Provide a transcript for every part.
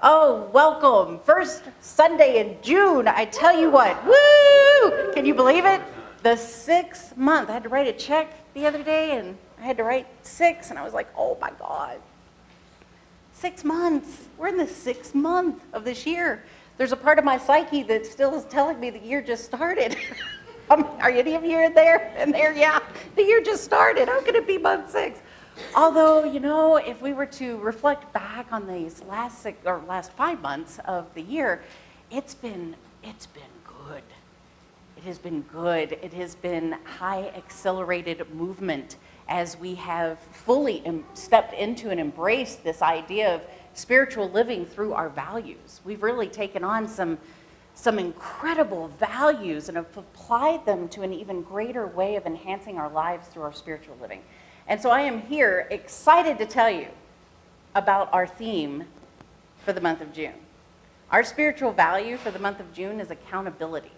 Oh, welcome. First Sunday in June. I tell you what, woo! Can you believe it? The 6th month. I had to write a check the other day, and I had to write 6, and I was like, oh my God. 6 months. We're in the 6th month of this year. There's a part of my psyche that still is telling me the year just started. Are any of you in there? Yeah, the year just started. How could it be month 6? Although, you know, if we were to reflect back on these last 5 months of the year, it's been good. It has been good. It has been high accelerated movement as we have fully stepped into and embraced this idea of spiritual living through our values. We've really taken on some incredible values and have applied them to an even greater way of enhancing our lives through our spiritual living. And so I am here excited to tell you about our theme for the month of June. Our spiritual value for the month of June is accountability.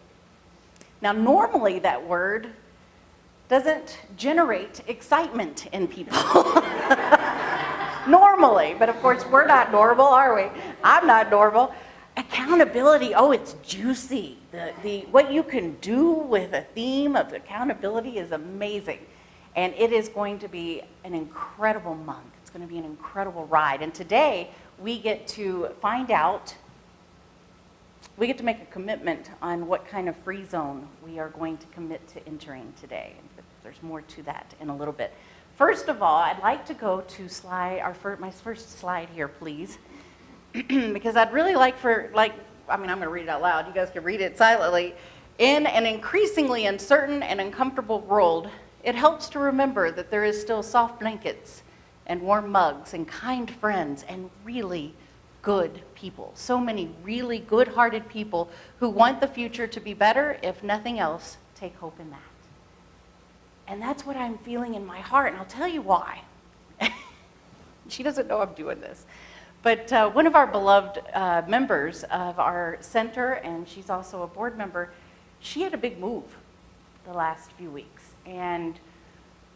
Now, normally that word doesn't generate excitement in people. Normally, but of course we're not normal, are we? I'm not normal. Accountability, oh, it's juicy. What you can do with a theme of accountability is amazing. And it is going to be an incredible month. It's going to be an incredible ride. And today, we get to find out, we get to make a commitment on what kind of free zone we are going to commit to entering today. There's more to that in a little bit. First of all, I'd like to go to my first slide here, please. Because I'd really like I'm going to read it out loud. You guys can read it silently. In an increasingly uncertain and uncomfortable world, it helps to remember that there is still soft blankets and warm mugs and kind friends and really good people. So many really good-hearted people who want the future to be better. If nothing else, take hope in that. And that's what I'm feeling in my heart, and I'll tell you why. She doesn't know I'm doing this. But one of our beloved members of our center, and she's also a board member, she had a big move the last few weeks. And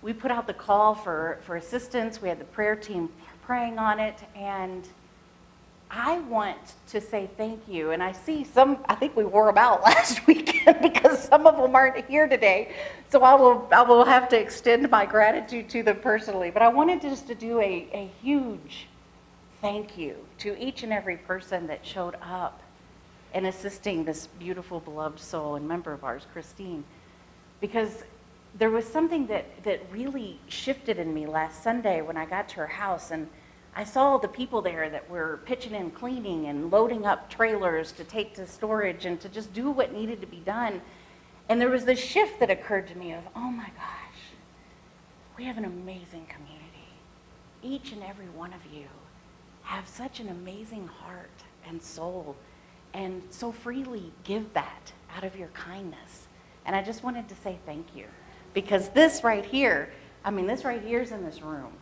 we put out the call for assistance. We had the prayer team praying on it. And I want to say thank you. And I see I think we wore them out last weekend because some of them aren't here today. So I will have to extend my gratitude to them personally. But I wanted just to do a huge thank you to each and every person that showed up in assisting this beautiful, beloved soul and member of ours, Christine. Because there was something that really shifted in me last Sunday when I got to her house, and I saw the people there that were pitching in cleaning and loading up trailers to take to storage and to just do what needed to be done. And there was this shift that occurred to me of, oh my gosh, we have an amazing community. Each and every one of you have such an amazing heart and soul, and so freely give that out of your kindness. And I just wanted to say thank you. Because this right here is in this room.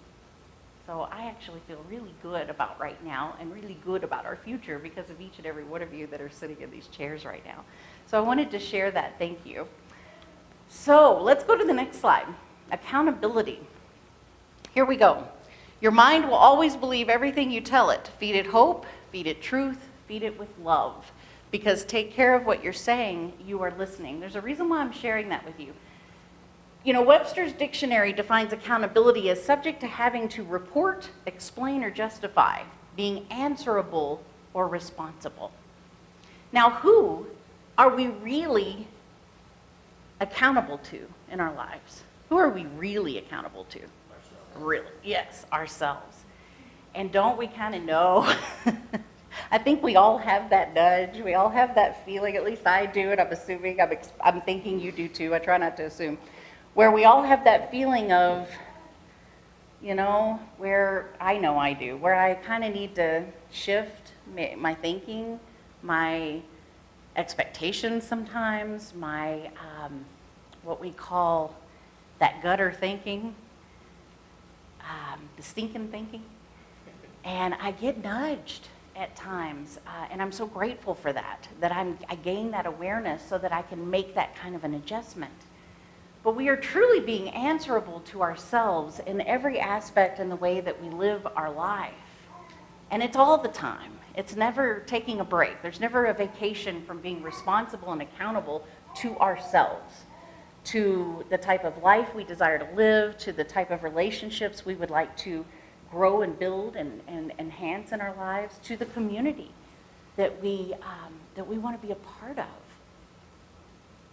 So I actually feel really good about right now and really good about our future because of each and every one of you that are sitting in these chairs right now. So I wanted to share that thank you. So let's go to the next slide. Accountability. Here we go. Your mind will always believe everything you tell it. Feed it hope, feed it truth, feed it with love. Because take care of what you're saying, you are listening. There's a reason why I'm sharing that with you. You know, Webster's dictionary defines accountability as subject to having to report, explain, or justify, being answerable or responsible. Now, who are we really accountable to in our lives? Who are we really accountable to? Ourselves. Really? Yes, ourselves. And don't we kind of know? I think we all have that nudge. We all have that feeling. At least I do, and I'm assuming, I'm thinking you do too. I try not to assume. Where we all have that feeling of, you know, where I know I do, where I kind of need to shift my thinking, my expectations sometimes, my, what we call that gutter thinking, the stinking thinking. And I get nudged at times, and I'm so grateful for that I gain that awareness so that I can make that kind of an adjustment. But we are truly being answerable to ourselves in every aspect in the way that we live our life. And it's all the time. It's never taking a break. There's never a vacation from being responsible and accountable to ourselves, to the type of life we desire to live, to the type of relationships we would like to grow and build and enhance in our lives, to the community that we want to be a part of.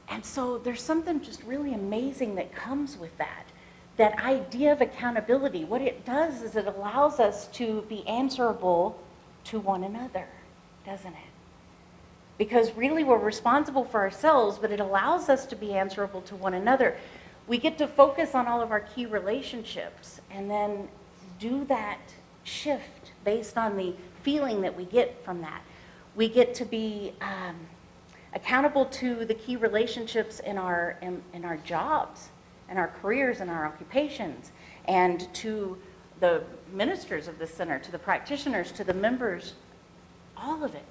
And so there's something just really amazing that comes with that. That idea of accountability, what it does is it allows us to be answerable to one another, doesn't it? Because really we're responsible for ourselves, but it allows us to be answerable to one another. We get to focus on all of our key relationships and then do that shift based on the feeling that we get from that. We get to be accountable to the key relationships in our jobs, and our careers and our occupations, and to the ministers of the center, to the practitioners, to the members, all of it.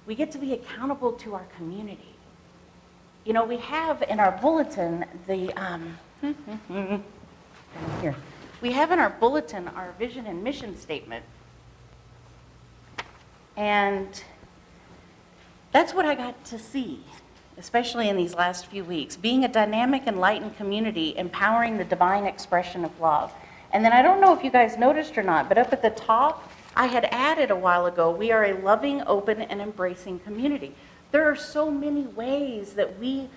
We get to be accountable to our community. You know, we have in our bulletin here. We have in our bulletin our vision and mission statement. And that's what I got to see, especially in these last few weeks. Being a dynamic, enlightened community, empowering the divine expression of love. And then I don't know if you guys noticed or not, but up at the top, I had added a while ago, we are a loving, open, and embracing community. There are so many ways that we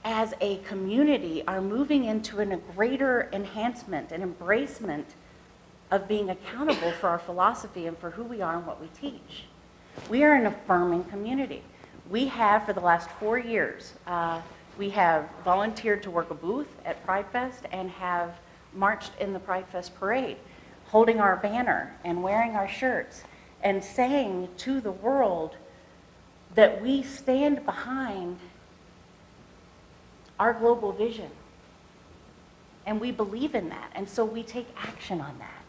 as a community are moving into a greater enhancement and embracement of being accountable for our philosophy and for who we are and what we teach. We are an affirming community. We have, for the last 4 years, we have volunteered to work a booth at Pride Fest and have marched in the Pride Fest parade, holding our banner and wearing our shirts and saying to the world that we stand behind our global vision. And we believe in that, and so we take action on that.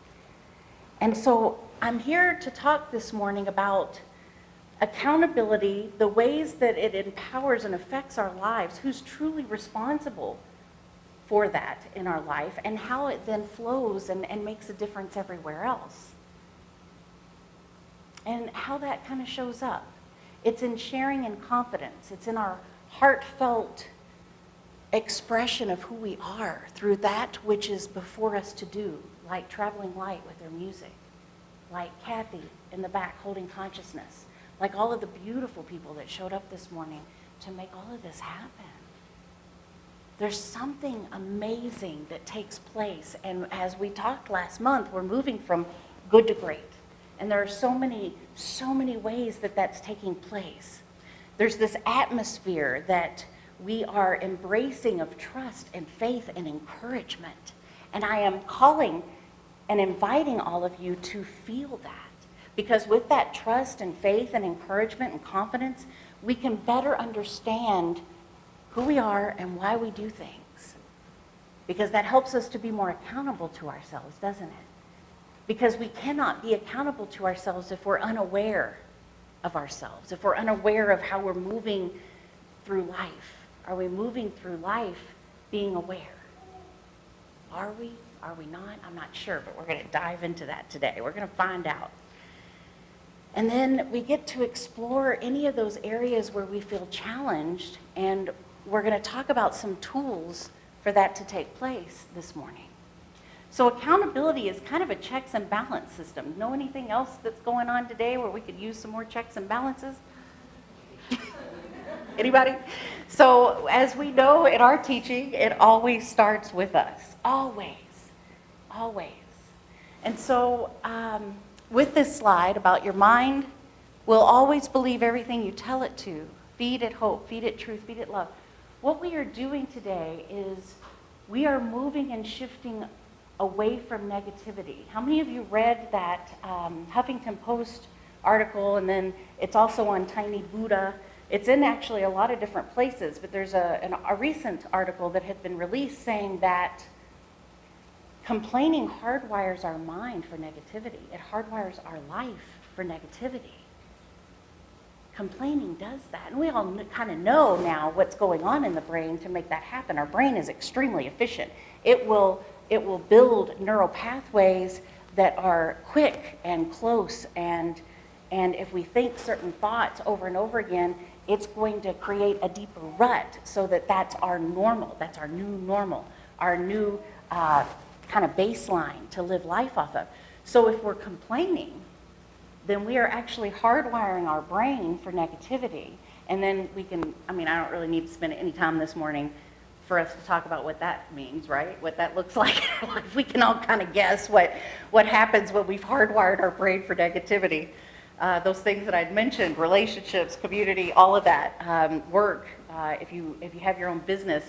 And so I'm here to talk this morning about accountability, the ways that it empowers and affects our lives, who's truly responsible for that in our life, and how it then flows and makes a difference everywhere else. And how that kind of shows up. It's in sharing and confidence. It's in our heartfelt expression of who we are through that which is before us to do, like Traveling Light with their music, like Kathy in the back holding consciousness, like all of the beautiful people that showed up this morning to make all of this happen. There's something amazing that takes place, and as we talked last month, we're moving from good to great. And there are so many ways that that's taking place. There's this atmosphere that we are embracing of trust and faith and encouragement. And I am calling and inviting all of you to feel that. Because with that trust and faith and encouragement and confidence, we can better understand who we are and why we do things. Because that helps us to be more accountable to ourselves, doesn't it? Because we cannot be accountable to ourselves if we're unaware of ourselves, if we're unaware of how we're moving through life. Are we moving through life being aware? Are we? Are we not? I'm not sure, but we're going to dive into that today. We're going to find out. And then we get to explore any of those areas where we feel challenged, and we're going to talk about some tools for that to take place this morning. So accountability is kind of a checks and balance system. Know anything else that's going on today where we could use some more checks and balances? Anybody? So as we know in our teaching, it always starts with us. Always. Always. And so with this slide about your mind will always believe everything you tell it to. Feed it hope, feed it truth, feed it love. What we are doing today is we are moving and shifting away from negativity. How many of you read that Huffington Post article, and then it's also on Tiny Buddha? It's in actually a lot of different places, but there's a recent article that had been released saying that complaining hardwires our mind for negativity. It hardwires our life for negativity. Complaining does that. And we all kind of know now what's going on in the brain to make that happen. Our brain is extremely efficient. It will build neural pathways that are quick and close, and if we think certain thoughts over and over again, it's going to create a deeper rut, so that that's our normal, that's our new normal, our new kind of baseline to live life off of. So if we're complaining, then we are actually hardwiring our brain for negativity. And then we can, I don't really need to spend any time this morning for us to talk about what that means, right? What that looks like. We can all kind of guess what happens when we've hardwired our brain for negativity. Those things that I'd mentioned, relationships, community, all of that, work. If you have your own business,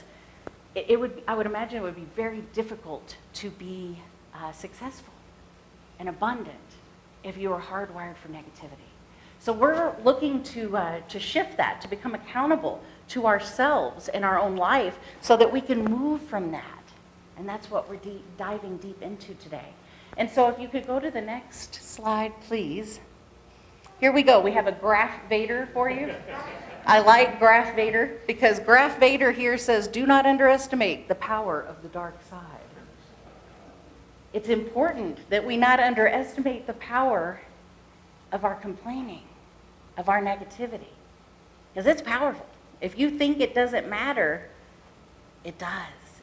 I would imagine it would be very difficult to be successful and abundant if you were hardwired for negativity. So we're looking to shift that, to become accountable to ourselves in our own life, so that we can move from that. And that's what we're diving deep into today. And so if you could go to the next slide, please. Here we go. We have a Graph Vader for you. I like Graph Vader because Graph Vader here says, do not underestimate the power of the dark side. It's important that we not underestimate the power of our complaining, of our negativity, because it's powerful. If you think it doesn't matter, it does.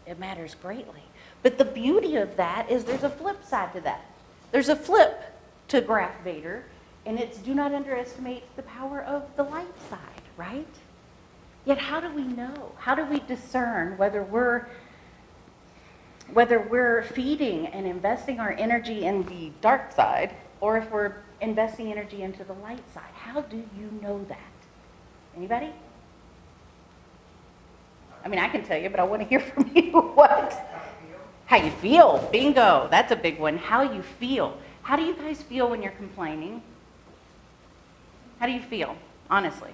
It matters greatly. But the beauty of that is there's a flip side to that. There's a flip to Graph Vader, and it's do not underestimate the power of the light side, right? Yet how do we know? How do we discern whether we're feeding and investing our energy in the dark side, or if we're investing energy into the light side? How do you know that? Anybody? I can tell you, but I want to hear from you. What? How you feel. Bingo. That's a big one. How you feel. How do you guys feel when you're complaining? How do you feel? Honestly.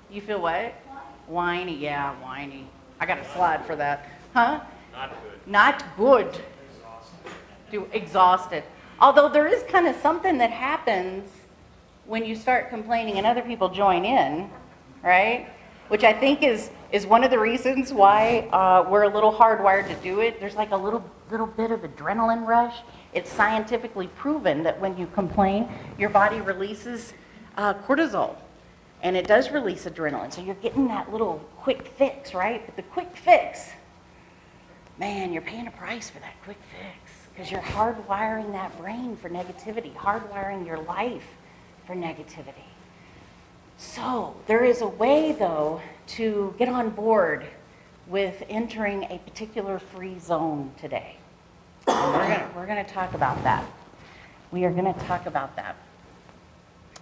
You feel what? Whiny. Yeah, whiny. I got a slide for that. Huh? Not good. Not good. Exhausted. Although there is kind of something that happens when you start complaining and other people join in, right? Which I think is one of the reasons why we're a little hardwired to do it. There's like a little bit of adrenaline rush. It's scientifically proven that when you complain, your body releases cortisol, and it does release adrenaline. So you're getting that little quick fix, right? But the quick fix, man, you're paying a price for that quick fix, because you're hardwiring that brain for negativity, hardwiring your life for negativity. So there is a way, though, to get on board with entering a particular free zone today. And we're going to talk about that. We are going to talk about that.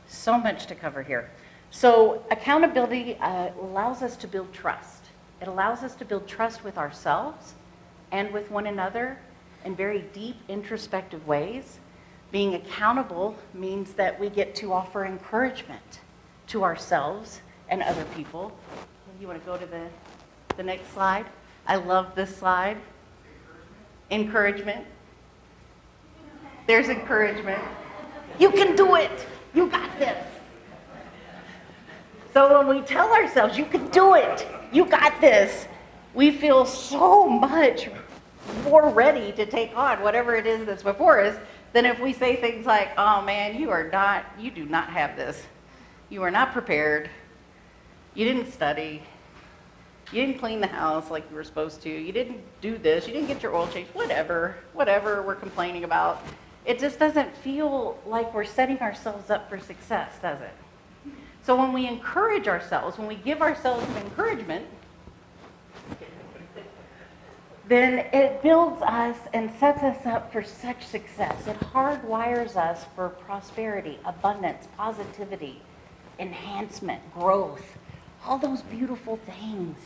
So much to cover here. So accountability allows us to build trust. It allows us to build trust with ourselves and with one another in very deep, introspective ways. Being accountable means that we get to offer encouragement to ourselves and other people. You want to go to the next slide? I love this slide. Encouragement. There's encouragement. You can do it. You got this. So when we tell ourselves, you can do it, you got this, we feel so much more ready to take on whatever it is that's before us than if we say things like, oh man, you do not have this. You are not prepared. You didn't study. You didn't clean the house like you were supposed to. You didn't do this. You didn't get your oil changed. Whatever we're complaining about. It just doesn't feel like we're setting ourselves up for success, does it? So when we encourage ourselves, when we give ourselves some encouragement, then it builds us and sets us up for such success. It hardwires us for prosperity, abundance, positivity, enhancement, growth, all those beautiful things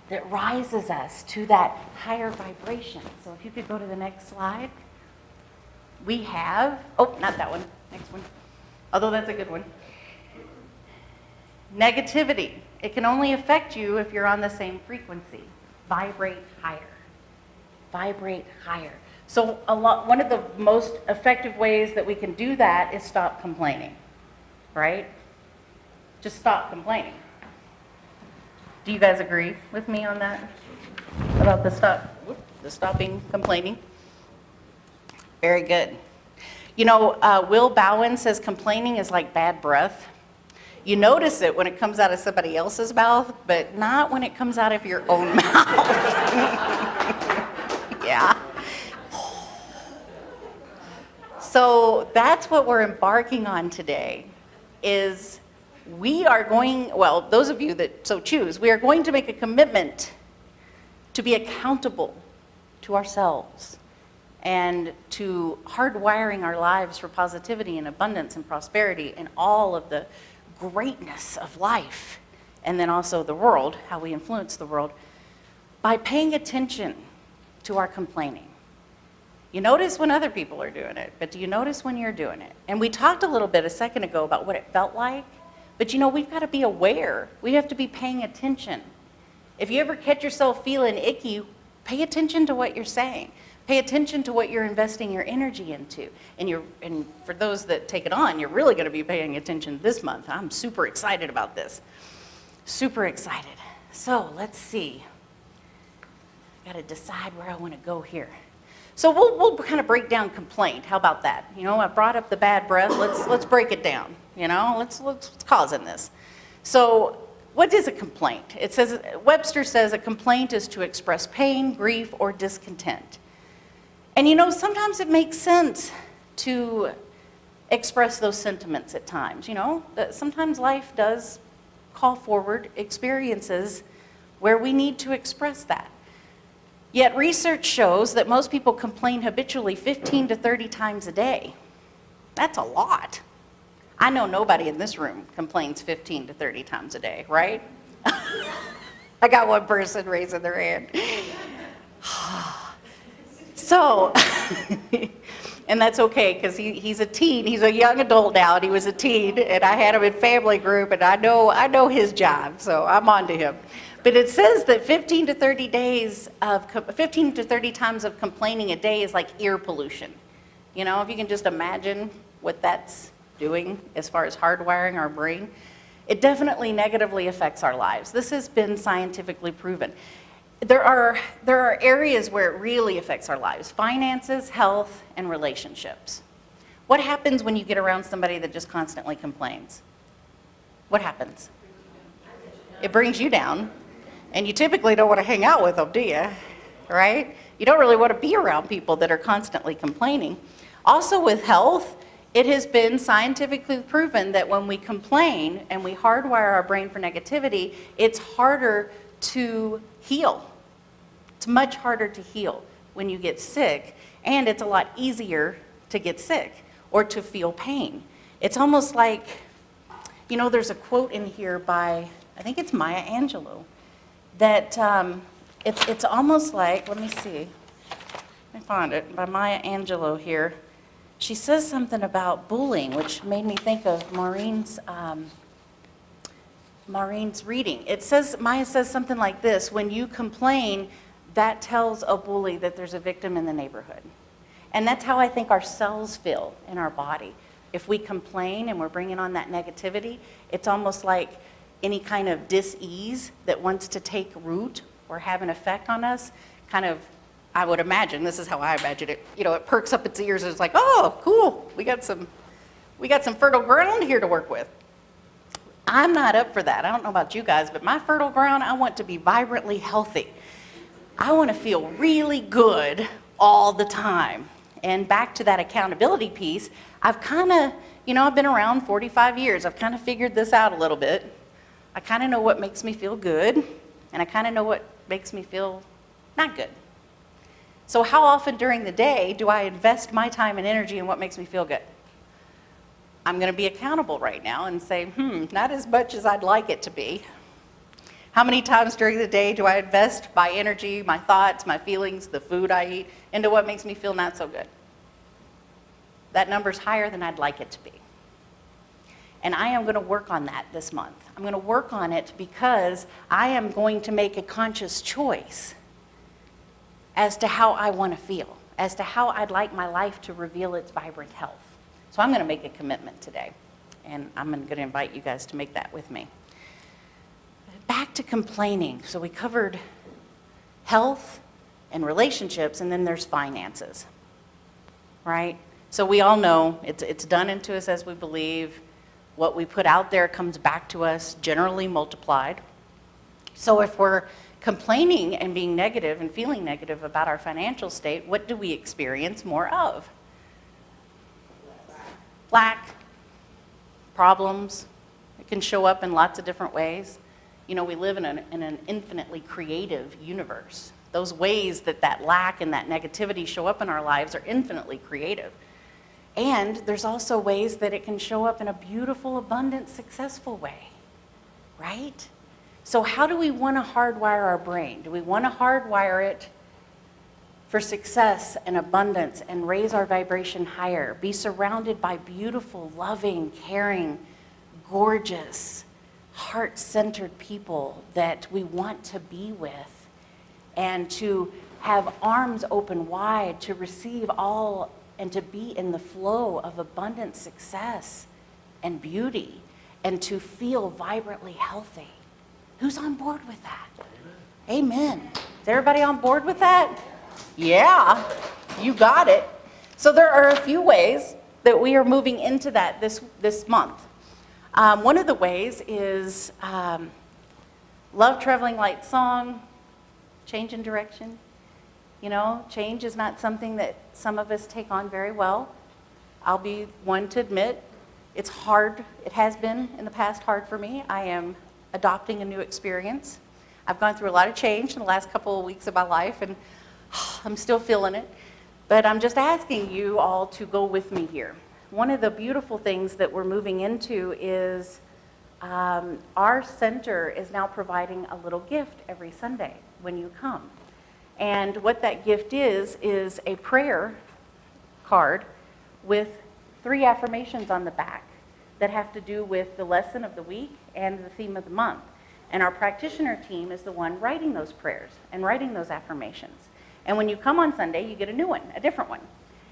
that rises us to that higher vibration. So if you could go to the next slide. We have, oh, not that one, next one, although that's a good one. Negativity. It can only affect you if you're on the same frequency. Vibrate higher. Vibrate higher. So one of the most effective ways that we can do that is stop complaining, right? Just stop complaining. Do you guys agree with me on that? About the stopping complaining? Very good. You know, Will Bowen says complaining is like bad breath. You notice it when it comes out of somebody else's mouth, but not when it comes out of your own mouth. Yeah. So that's what we're embarking on today, is we are going, well, those of you that so choose, we are going to make a commitment to be accountable to ourselves and to hardwiring our lives for positivity and abundance and prosperity and all of the greatness of life, and then also the world, how we influence the world, by paying attention to our complaining. You notice when other people are doing it, but do you notice when you're doing it? And we talked a little bit a second ago about what it felt like, but you know, we've got to be aware. We have to be paying attention. If you ever catch yourself feeling icky, pay attention to what you're saying. Pay attention to what you're investing your energy into. And for those that take it on, you're really going to be paying attention this month. I'm super excited about this. Super excited. So let's see. Got to decide where I want to go here. So we'll kind of break down complaint. How about that? You know, I brought up the bad breath. Let's break it down. You know, what's causing this? So what is a complaint? It says, Webster says a complaint is to express pain, grief, or discontent. And you know, sometimes it makes sense to express those sentiments at times. You know, that sometimes life does call forward experiences where we need to express that. Yet research shows that most people complain habitually 15 to 30 times a day. That's a lot. I know nobody in this room complains 15 to 30 times a day, right? I got one person raising their hand. So, and that's okay, because he's a teen. He's a young adult now, and he was a teen, and I had him in family group, and I know his job, so I'm on to him. But it says that 15 to 30 times of complaining a day is like ear pollution. You know, if you can just imagine what that's doing as far as hardwiring our brain, it definitely negatively affects our lives. This has been scientifically proven. There are areas where it really affects our lives: finances, health, and relationships. What happens when you get around somebody that just constantly complains? What happens? It brings you down. And you typically don't want to hang out with them, do you? Right? You don't really want to be around people that are constantly complaining. Also with health, it has been scientifically proven that when we complain and we hardwire our brain for negativity, it's harder to heal. It's much harder to heal when you get sick, and it's a lot easier to get sick or to feel pain. It's almost like, you know, there's a quote in here by, I think it's Maya Angelou, that it's almost like, let me see, let me find it, by Maya Angelou here. She says something about bullying, which made me think of Maureen's reading. It says, Maya says something like this: when you complain, that tells a bully that there's a victim in the neighborhood. And that's how I think our cells feel in our body. If we complain and we're bringing on that negativity, it's almost like any kind of dis-ease that wants to take root or have an effect on us, kind of, I would imagine, this is how I imagine it, you know, it perks up its ears and it's like, oh, cool, we got some fertile ground here to work with. I'm not up for that. I don't know about you guys, but my fertile ground, I want to be vibrantly healthy. I want to feel really good all the time. And back to that accountability piece, I've kind of, you know, I've been around 45 years. I've kind of figured this out a little bit. I kind of know what makes me feel good, and I kind of know what makes me feel not good. So how often during the day do I invest my time and energy in what makes me feel good? I'm going to be accountable right now and say, not as much as I'd like it to be. How many times during the day do I invest my energy, my thoughts, my feelings, the food I eat, into what makes me feel not so good? That number's higher than I'd like it to be. And I am going to work on that this month. I'm going to work on it because I am going to make a conscious choice as to how I want to feel, as to how I'd like my life to reveal its vibrant health. So I'm going to make a commitment today, and I'm going to invite you guys to make that with me. Back to complaining. So we covered health and relationships, and then there's finances. right? So we all know it's done into us as we believe. What we put out there comes back to us, generally multiplied. So if we're complaining and being negative and feeling negative about our financial state, what do we experience more of? Lack, problems. It can show up in lots of different ways. You know, we live in an infinitely creative universe. Those ways that lack and that negativity show up in our lives are infinitely creative. And there's also ways that it can show up in a beautiful, abundant, successful way, right? So how do we want to hardwire our brain? Do we want to hardwire it for success and abundance and raise our vibration higher? Be surrounded by beautiful, loving, caring, gorgeous, heart-centered people that we want to be with, and to have arms open wide to receive all and to be in the flow of abundant success and beauty, and to feel vibrantly healthy. Who's on board with that? Amen. Is everybody on board with that? Yeah, you got it. So there are a few ways that we are moving into that this month. One of the ways is Love Traveling Light song, change in direction. You know, change is not something that some of us take on very well. I'll be one to admit it's hard. It has been in the past hard for me. I am adopting a new experience. I've gone through a lot of change in the last couple of weeks of my life, and I'm still feeling it. But I'm just asking you all to go with me here. One of the beautiful things that we're moving into is our center is now providing a little gift every Sunday when you come. And what that gift is a prayer card with 3 affirmations on the back that have to do with the lesson of the week and the theme of the month. And our practitioner team is the one writing those prayers and writing those affirmations. And when you come on Sunday, you get a new one, a different one.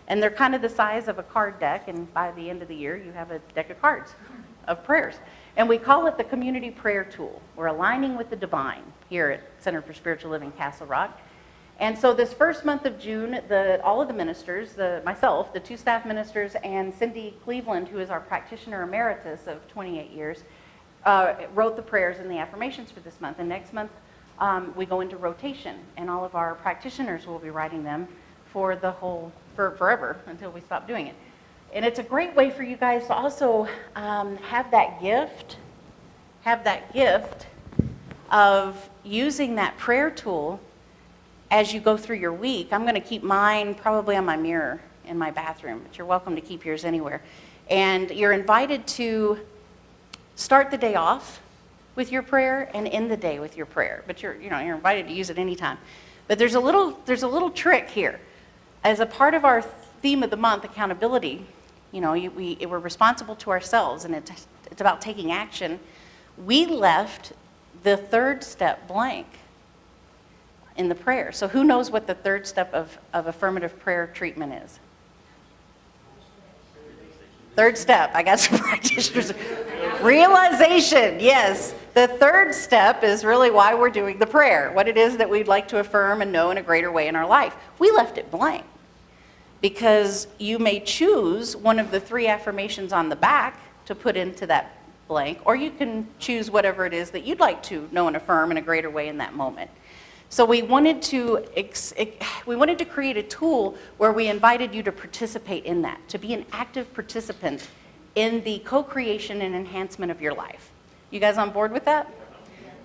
And they're kind of the size of a card deck, and by the end of the year, you have a deck of cards of prayers. And we call it the Community Prayer Tool. We're aligning with the divine here at Center for Spiritual Living Castle Rock. And so this first month of June, all of the ministers, myself, the 2 staff ministers, and Cindy Cleveland, who is our practitioner emeritus of 28 years, wrote the prayers and the affirmations for this month. And next month, we go into rotation, and all of our practitioners will be writing them for forever until we stop doing it. And it's a great way for you guys to also have that gift of using that prayer tool as you go through your week. I'm going to keep mine probably on my mirror in my bathroom, but you're welcome to keep yours anywhere. And you're invited to start the day off with your prayer and end the day with your prayer. But you're invited to use it anytime. But there's a little trick here. As a part of our theme of the month, accountability, we're responsible to ourselves, and it's about taking action. We left the 3rd step blank in the prayer. So who knows what the 3rd step of affirmative prayer treatment is? 3rd step, I got some practitioners. Realization, yes. The 3rd step is really why we're doing the prayer, what it is that we'd like to affirm and know in a greater way in our life. We left it blank because you may choose one of the 3 affirmations on the back to put into that blank, or you can choose whatever it is that you'd like to know and affirm in a greater way in that moment. So we wanted to create a tool where we invited you to participate in that, to be an active participant in the co-creation and enhancement of your life. You guys on board with that?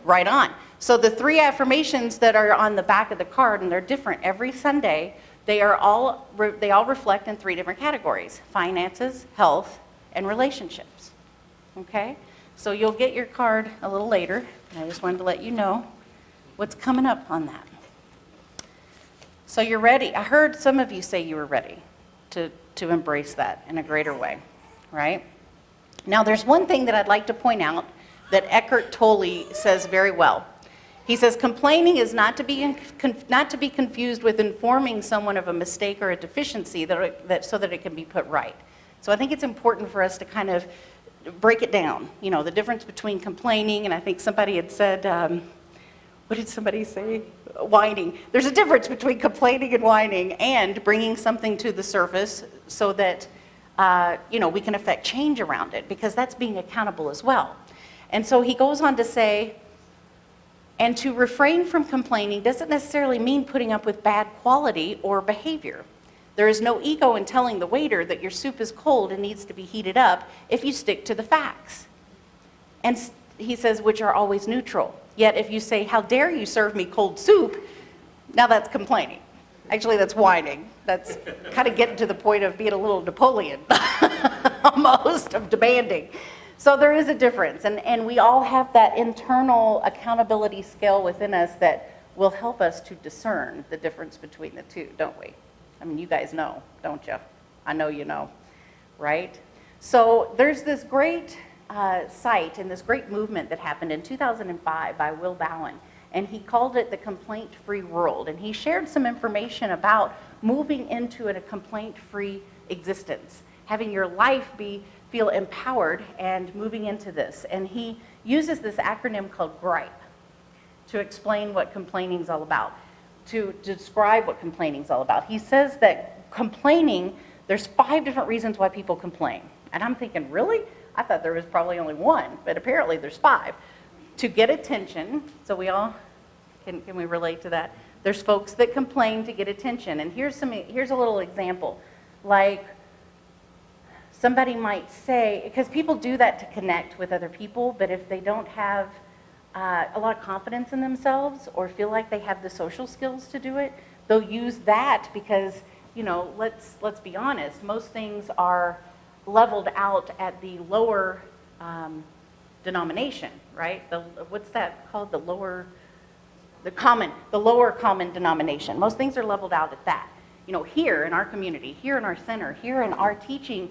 Right on. So the 3 affirmations that are on the back of the card, and they're different every Sunday, they all reflect in 3 different categories: finances, health, and relationships. Okay? So you'll get your card a little later. I just wanted to let you know what's coming up on that. So you're ready. I heard some of you say you were ready to embrace that in a greater way, right? Now there's one thing that I'd like to point out that Eckhart Tolle says very well. He says, complaining is not to be confused with informing someone of a mistake or a deficiency so that it can be put right. So I think it's important for us to kind of break it down. The difference between complaining, and I think somebody had said, what did somebody say? Whining. There's a difference between complaining and whining and bringing something to the surface so that we can affect change around it, because that's being accountable as well. And so he goes on to say, and to refrain from complaining doesn't necessarily mean putting up with bad quality or behavior. There is no ego in telling the waiter that your soup is cold and needs to be heated up if you stick to the facts. And he says, which are always neutral. Yet if you say, how dare you serve me cold soup, now that's complaining. Actually, that's whining. That's kind of getting to the point of being a little Napoleon, almost, of demanding. So there is a difference, and we all have that internal accountability scale within us that will help us to discern the difference between the two, don't we? I mean, you guys know, don't you? I know you know, right? So there's this great site and this great movement that happened in 2005 by Will Bowen, and he called it the complaint-free world, and he shared some information about moving into a complaint-free existence, having your life feel empowered and moving into this. And he uses this acronym called GRIPE to explain what complaining is all about, to describe what complaining is all about. He says that complaining, there's 5 different reasons why people complain. And I'm thinking, really? I thought there was probably only 1, but apparently there's 5. To get attention, so we all, can we relate to that? There's folks that complain to get attention. And here's a little example. Like, somebody might say, because people do that to connect with other people, but if they don't have a lot of confidence in themselves or feel like they have the social skills to do it, they'll use that because, let's be honest, most things are leveled out at the lower denomination, right? What's that called? The lower common denomination. Most things are leveled out at that. Here in our community, here in our center, here in our teaching,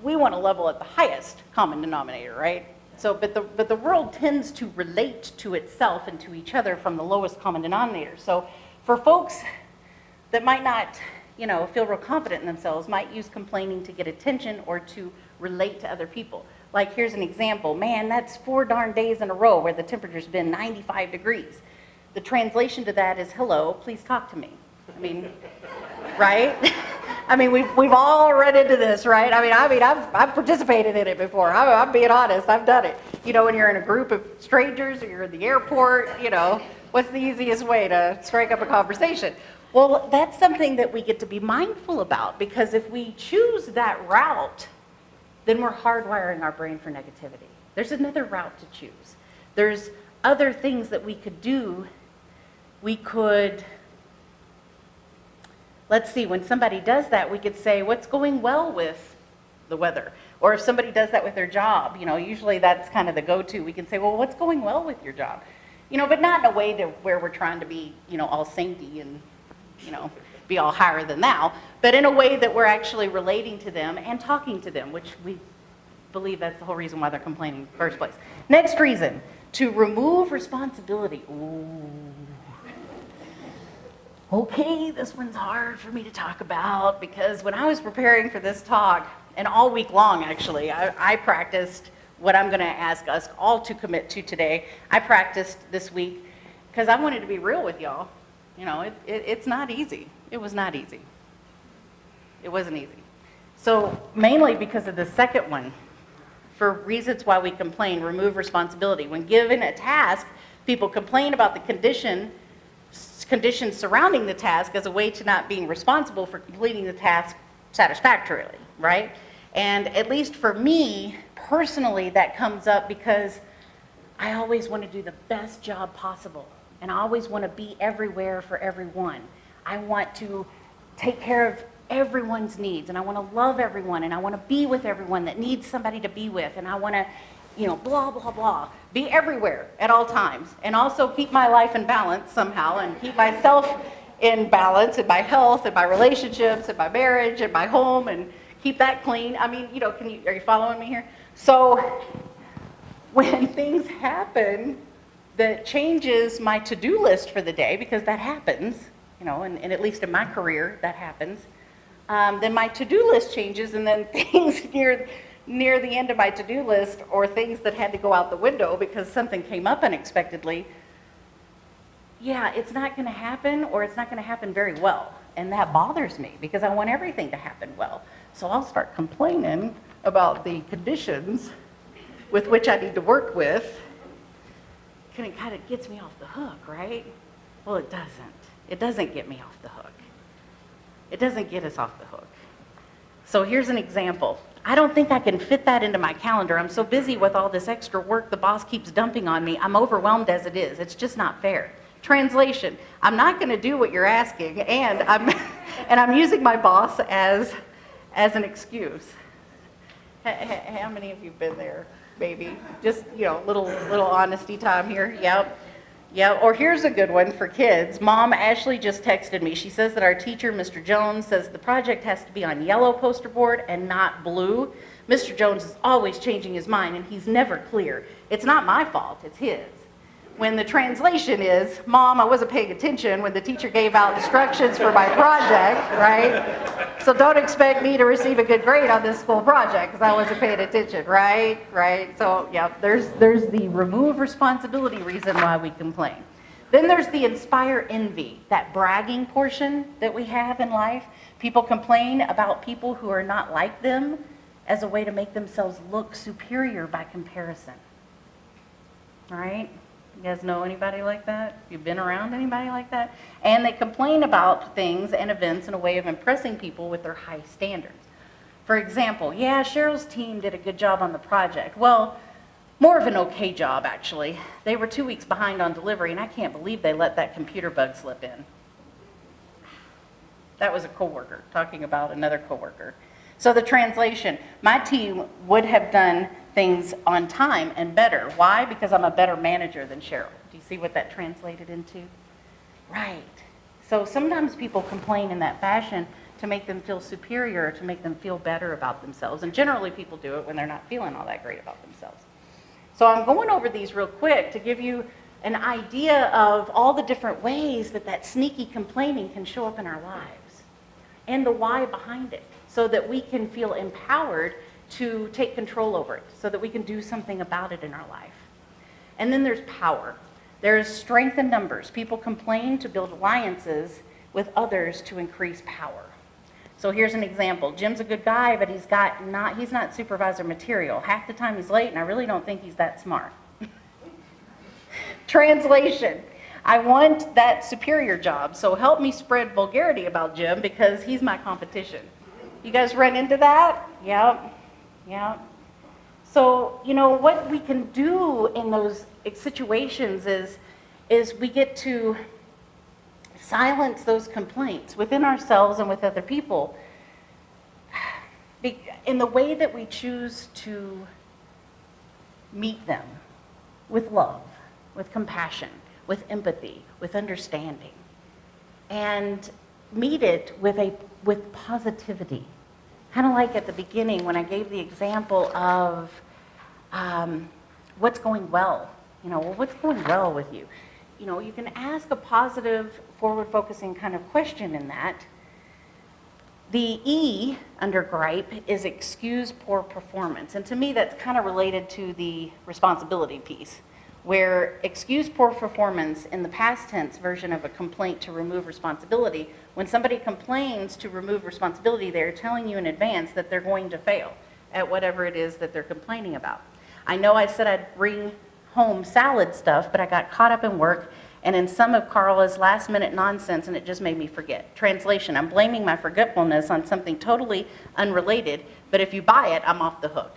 we want to level at the highest common denominator, right? So, but the world tends to relate to itself and to each other from the lowest common denominator. So for folks that might not, feel real confident in themselves, might use complaining to get attention or to relate to other people. Like, here's an example. Man, that's 4 darn days in a row where the temperature's been 95 degrees. The translation to that is, hello, please talk to me. I mean, right? I mean, we've all run into this, right? I mean, I've participated in it before. I'm being honest. I've done it. When you're in a group of strangers or you're in the airport, what's the easiest way to strike up a conversation? Well, that's something that we get to be mindful about, because if we choose that route, then we're hardwiring our brain for negativity. There's another route to choose. There's other things that we could do. We could, let's see, when somebody does that, we could say, what's going well with the weather? Or if somebody does that with their job, usually that's kind of the go-to. We can say, well, what's going well with your job? But not in a way to where we're trying to be, all sainty and, be all higher than thou, but in a way that we're actually relating to them and talking to them, which we believe that's the whole reason why they're complaining in the first place. Next reason, to remove responsibility. Ooh. Okay, this one's hard for me to talk about, because when I was preparing for this talk, and all week long actually, I practiced what I'm going to ask us all to commit to today. I practiced this week because I wanted to be real with y'all. It's not easy. It was not easy. It wasn't easy. So mainly because of the second one, for reasons why we complain, remove responsibility. When given a task, people complain about the conditions surrounding the task as a way to not being responsible for completing the task satisfactorily, right? And at least for me, personally, that comes up because I always want to do the best job possible. And I always want to be everywhere for everyone. I want to take care of everyone's needs, and I want to love everyone, and I want to be with everyone that needs somebody to be with, and I want to, blah, blah, blah, be everywhere at all times, and also keep my life in balance somehow, and keep myself in balance, and my health, and my relationships, and my marriage, and my home, and keep that clean. I mean, are you following me here? So when things happen that changes my to-do list for the day, because that happens, and at least in my career, that happens, then my to-do list changes, and then things near the end of my to-do list, or things that had to go out the window because something came up unexpectedly, yeah, it's not going to happen, or it's not going to happen very well. And that bothers me because I want everything to happen well. So I'll start complaining about the conditions with which I need to work with. And it kind of gets me off the hook, right? Well, it doesn't. It doesn't get me off the hook. It doesn't get us off the hook. So here's an example. I don't think I can fit that into my calendar. I'm so busy with all this extra work the boss keeps dumping on me. I'm overwhelmed as it is. It's just not fair. Translation, I'm not going to do what you're asking, and I'm using my boss as an excuse. How many of you have been there, maybe? Just, little honesty time here. Yep. Yeah, or here's a good one for kids. Mom, Ashley just texted me. She says that our teacher, Mr. Jones, says the project has to be on yellow poster board and not blue. Mr. Jones is always changing his mind, and he's never clear. It's not my fault, it's his. When the translation is, Mom, I wasn't paying attention when the teacher gave out instructions for my project, right? So don't expect me to receive a good grade on this school project because I wasn't paying attention, right? So yeah, there's the remove responsibility reason why we complain. Then there's the inspire envy, that bragging portion that we have in life. People complain about people who are not like them as a way to make themselves look superior by comparison, right? You guys know anybody like that? You've been around anybody like that? And they complain about things and events in a way of impressing people with their high standards. For example, yeah, Cheryl's team did a good job on the project. Well, more of an okay job, actually. They were 2 weeks behind on delivery, and I can't believe they let that computer bug slip in. That was a coworker talking about another coworker. So the translation, my team would have done things on time and better. Why? Because I'm a better manager than Cheryl. Do you see what that translated into? Right. So sometimes people complain in that fashion to make them feel superior, to make them feel better about themselves. And generally people do it when they're not feeling all that great about themselves. So I'm going over these real quick to give you an idea of all the different ways that sneaky complaining can show up in our lives and the why behind it, so that we can feel empowered to take control over it, so that we can do something about it in our life. And then there's power. There's strength in numbers. People complain to build alliances with others to increase power. So here's an example. Jim's a good guy, but he's not supervisor material. Half the time he's late, and I really don't think he's that smart. Translation. I want that superior job, so help me spread vulgarity about Jim because he's my competition. You guys run into that? Yep. So, what we can do in those situations is we get to silence those complaints within ourselves and with other people in the way that we choose to meet them with love, with compassion, with empathy, with understanding, and meet it with positivity. Kind of like at the beginning when I gave the example of what's going well. What's going well with you? You can ask a positive, forward-focusing kind of question in that. The E under gripe is excuse poor performance. And to me, that's kind of related to the responsibility piece, where excuse poor performance in the past tense version of a complaint to remove responsibility, when somebody complains to remove responsibility, they're telling you in advance that they're going to fail at whatever it is that they're complaining about. I know I said I'd bring home salad stuff, but I got caught up in work and in some of Carla's last minute nonsense, and it just made me forget. Translation, I'm blaming my forgetfulness on something totally unrelated, but if you buy it, I'm off the hook.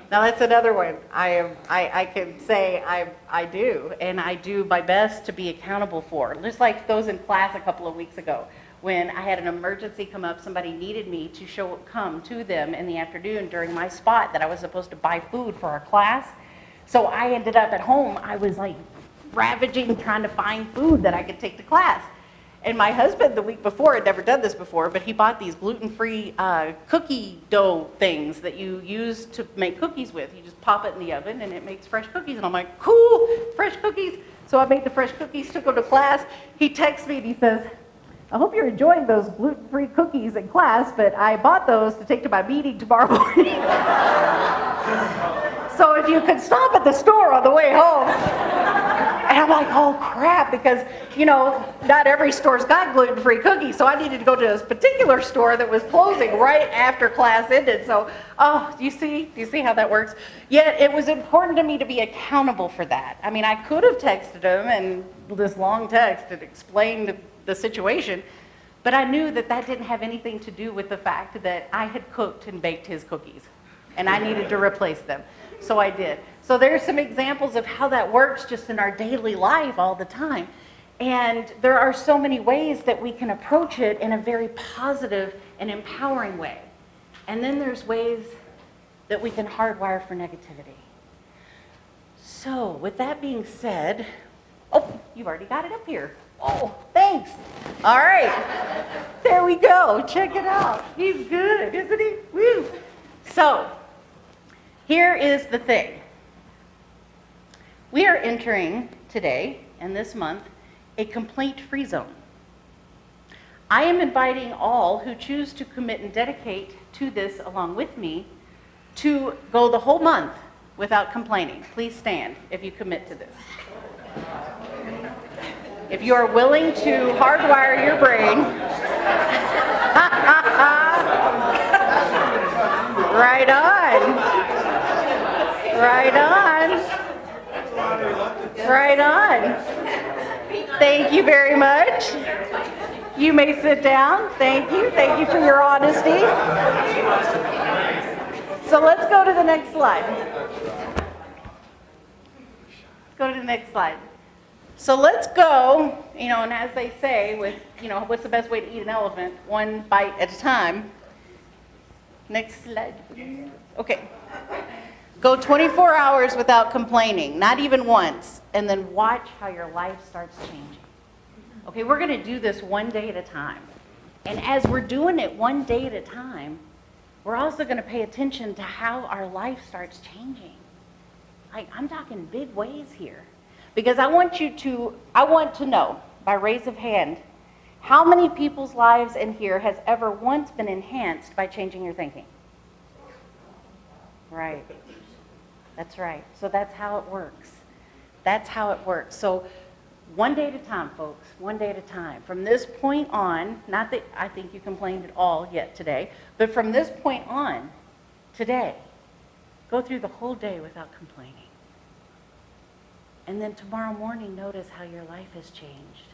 Now that's another one. I can say I do, and I do my best to be accountable for. Just like those in class a couple of weeks ago, when I had an emergency come up, somebody needed me to come to them in the afternoon during my spot that I was supposed to buy food for our class. So I ended up at home, I was like ravaging, trying to find food that I could take to class. And my husband, the week before, had never done this before, but he bought these gluten-free cookie dough things that you use to make cookies with. You just pop it in the oven and it makes fresh cookies. And I'm like, cool, fresh cookies. So I made the fresh cookies, took them to class. He texts me and he says, I hope you're enjoying those gluten-free cookies in class, but I bought those to take to my meeting tomorrow morning. So if you could stop at the store on the way home. And I'm like, oh crap, because, not every store's got gluten-free cookies, so I needed to go to this particular store that was closing right after class ended. So, do you see how that works? Yet it was important to me to be accountable for that. I mean, I could have texted him and this long text and explained the situation, but I knew that didn't have anything to do with the fact that I had cooked and baked his cookies, and I needed to replace them. So I did. So there's some examples of how that works just in our daily life all the time. And there are so many ways that we can approach it in a very positive and empowering way. And then there's ways that we can hardwire for negativity. So with that being said, oh, you've already got it up here. Oh, thanks. All right. There we go. Check it out. He's good, isn't he? Woo. So here is the thing. We are entering today and this month a complaint-free zone. I am inviting all who choose to commit and dedicate to this along with me to go the whole month without complaining. Please stand if you commit to this. If you are willing to hardwire your brain, right on, right on. Right on. Thank you very much. You may sit down. Thank you. Thank you for your honesty. So let's go to the next slide. Go to the next slide. So let's go, and as they say, with, what's the best way to eat an elephant? One bite at a time. Next slide, please. Okay. Go 24 hours without complaining, not even once, and then watch how your life starts changing. Okay, we're going to do this one day at a time. And as we're doing it one day at a time, we're also going to pay attention to how our life starts changing. I'm talking big ways here. Because I want to know, by raise of hand, how many people's lives in here has ever once been enhanced by changing your thinking? Right. That's right. So that's how it works. That's how it works. So one day at a time, folks, one day at a time. From this point on, not that I think you complained at all yet today, but from this point on, today, go through the whole day without complaining. And then tomorrow morning, notice how your life has changed.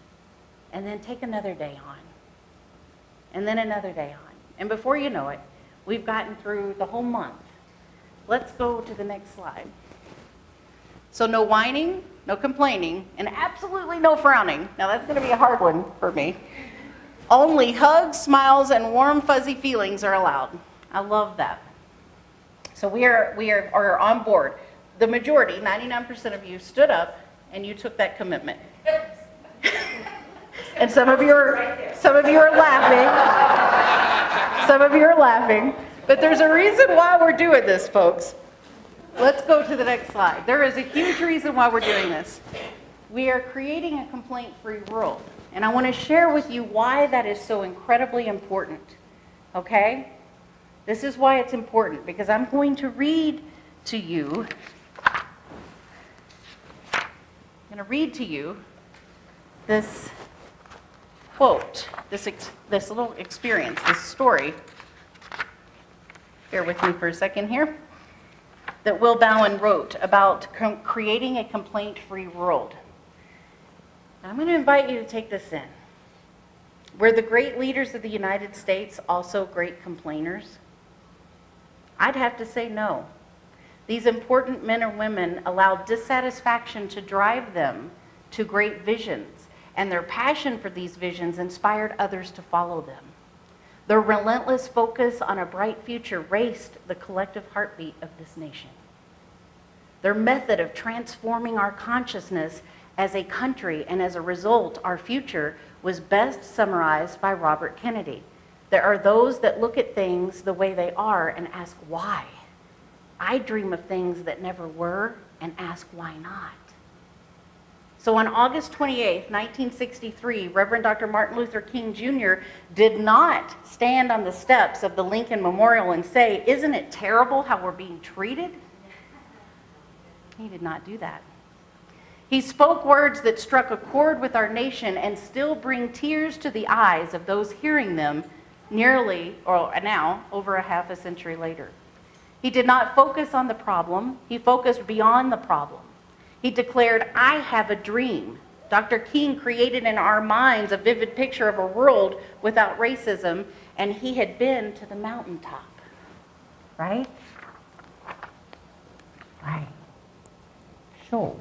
And then take another day on. And then another day on. And before you know it, we've gotten through the whole month. Let's go to the next slide. So no whining, no complaining, and absolutely no frowning. Now that's going to be a hard one for me. Only hugs, smiles, and warm, fuzzy feelings are allowed. I love that. So we are on board. The majority, 99% of you, stood up and you took that commitment. And some of you are laughing. Some of you are laughing. But there's a reason why we're doing this, folks. Let's go to the next slide. There is a huge reason why we're doing this. We are creating a complaint-free world. And I want to share with you why that is so incredibly important. Okay? This is why it's important, because I'm going to read to you this quote, this little experience, this story. Bear with me for a second here. That Will Bowen wrote about creating a complaint-free world. I'm going to invite you to take this in. Were the great leaders of the United States also great complainers? I'd have to say no. These important men or women allowed dissatisfaction to drive them to great visions, and their passion for these visions inspired others to follow them. Their relentless focus on a bright future raced the collective heartbeat of this nation. Their method of transforming our consciousness as a country and as a result our future was best summarized by Robert Kennedy. There are those that look at things the way they are and ask why. I dream of things that never were and ask why not. So on August 28th, 1963, Reverend Dr. Martin Luther King Jr. did not stand on the steps of the Lincoln Memorial and say, "Isn't it terrible how we're being treated?" He did not do that. He spoke words that struck a chord with our nation and still bring tears to the eyes of those hearing them nearly, or now, over a half a century later. He did not focus on the problem. He focused beyond the problem. He declared, "I have a dream." Dr. King created in our minds a vivid picture of a world without racism, and he had been to the mountaintop. Right? Right. So,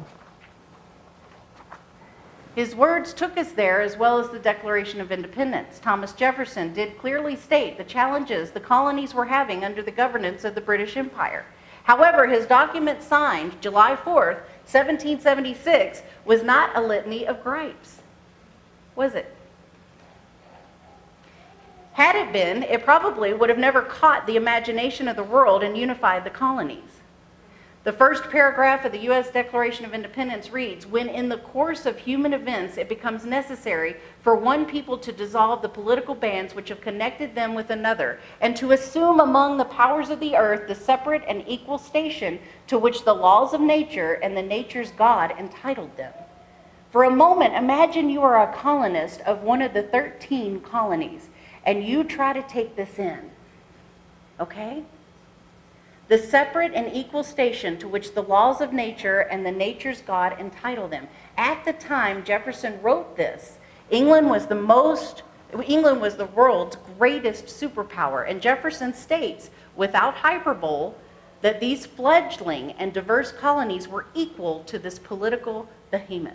his words took us there, as well as the Declaration of Independence. Thomas Jefferson did clearly state the challenges the colonies were having under the governance of the British Empire. However, his document signed July 4th, 1776, was not a litany of gripes, was it? Had it been, it probably would have never caught the imagination of the world and unified the colonies. The first paragraph of the U.S. Declaration of Independence reads, "When in the course of human events it becomes necessary for one people to dissolve the political bands which have connected them with another, and to assume among the powers of the earth the separate and equal station to which the laws of nature and the nature's God entitled them." For a moment, imagine you are a colonist of one of the 13 colonies, and you try to take this in, okay? The separate and equal station to which the laws of nature and the nature's God entitle them. At the time Jefferson wrote this, England was the world's greatest superpower, and Jefferson states, without hyperbole, that these fledgling and diverse colonies were equal to this political behemoth.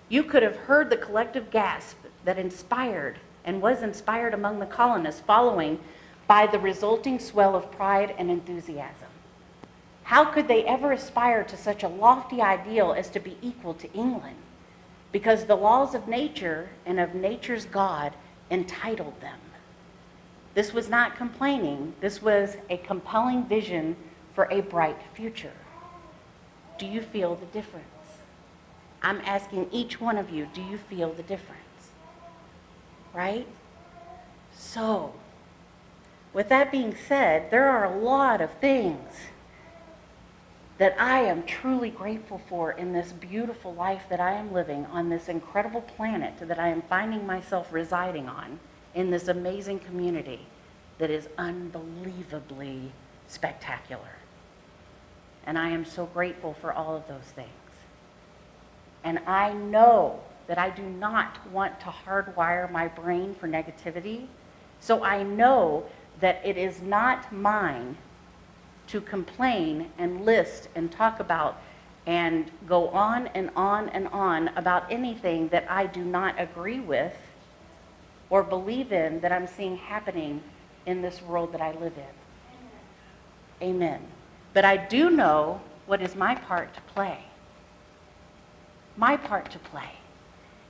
You could have heard the collective gasp that inspired and was inspired among the colonists following by the resulting swell of pride and enthusiasm. How could they ever aspire to such a lofty ideal as to be equal to England? Because the laws of nature and of nature's God entitled them. This was not complaining. This was a compelling vision for a bright future. Do you feel the difference? I'm asking each one of you, do you feel the difference? Right? So, with that being said, there are a lot of things that I am truly grateful for in this beautiful life that I am living on this incredible planet that I am finding myself residing on in this amazing community that is unbelievably spectacular. And I am so grateful for all of those things. And I know that I do not want to hardwire my brain for negativity, so I know that it is not mine to complain and list and talk about and go on and on and on about anything that I do not agree with or believe in that I'm seeing happening in this world that I live in. Amen. But I do know what is my part to play. My part to play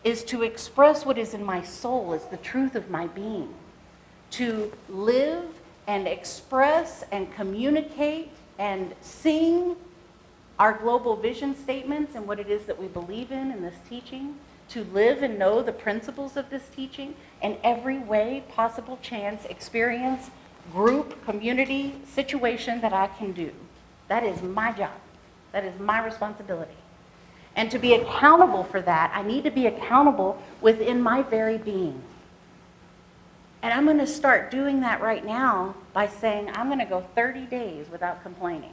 is to express what is in my soul as the truth of my being. To live and express and communicate and sing our global vision statements and what it is that we believe in this teaching. To live and know the principles of this teaching in every way, possible, chance, experience, group, community, situation that I can do. That is my job. That is my responsibility. And to be accountable for that, I need to be accountable within my very being. And I'm going to start doing that right now by saying I'm going to go 30 days without complaining.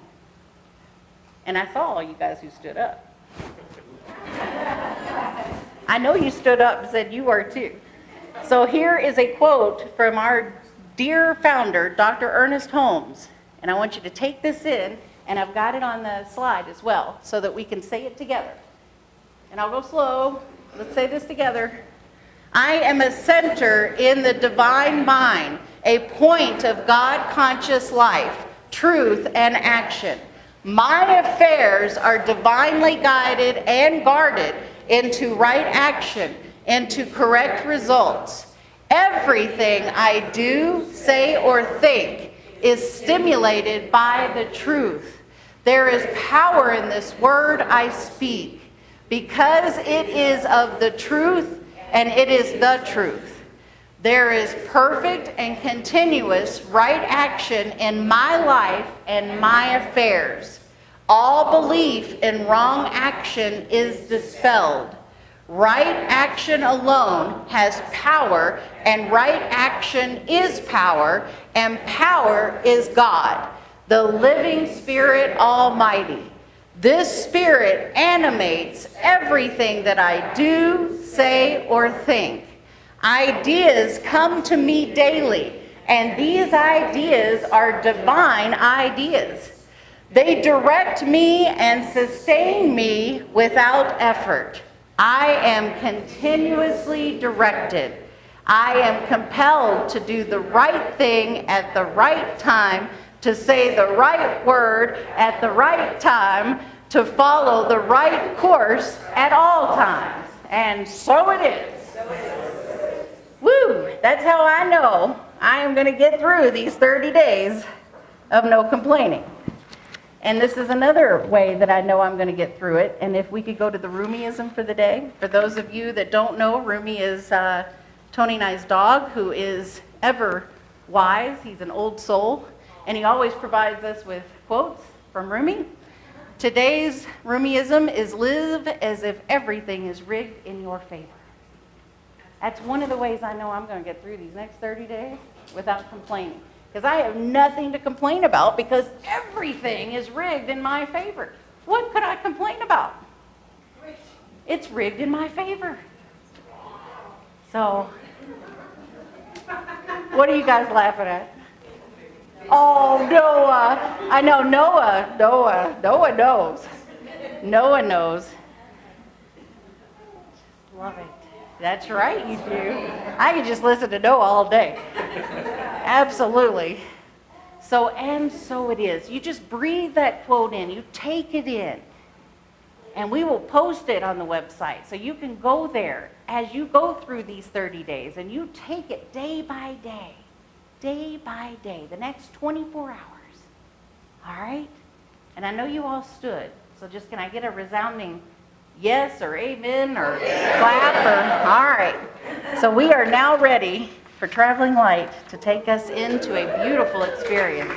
And I saw all you guys who stood up. I know you stood up and said you are too. So here is a quote from our dear founder, Dr. Ernest Holmes. And I want you to take this in, and I've got it on the slide as well, so that we can say it together. And I'll go slow. Let's say this together. I am a center in the divine mind, a point of God-conscious life, truth, and action. My affairs are divinely guided and guarded into right action, into correct results. Everything I do, say, or think is stimulated by the truth. There is power in this word I speak, because it is of the truth and it is the truth. There is perfect and continuous right action in my life and my affairs. All belief in wrong action is dispelled. Right action alone has power, and right action is power, and power is God, the living Spirit Almighty. This Spirit animates everything that I do, say, or think. Ideas come to me daily, and these ideas are divine ideas. They direct me and sustain me without effort. I am continuously directed. I am compelled to do the right thing at the right time, to say the right word at the right time, to follow the right course at all times. And so it is. Woo! That's how I know I am going to get through these 30 days of no complaining. And this is another way that I know I'm going to get through it. And if we could go to the Rumiism for the day. For those of you that don't know, Rumi is Tony and I's dog, who is ever wise. He's an old soul. And he always provides us with quotes from Rumi. Today's Rumiism is live as if everything is rigged in your favor. That's one of the ways I know I'm going to get through these next 30 days without complaining. Because I have nothing to complain about because everything is rigged in my favor. What could I complain about? It's rigged in my favor. So, what are you guys laughing at? Oh, Noah. I know Noah knows. Noah knows. Love it. That's right, you do. I could just listen to Noah all day. Absolutely. So it is. You just breathe that quote in. You take it in. And we will post it on the website. So you can go there as you go through these 30 days. And you take it day by day. Day by day. The next 24 hours. All right? And I know you all stood. So just can I get a resounding yes or amen or clap? Or all right. So we are now ready for Traveling Light to take us into a beautiful experience.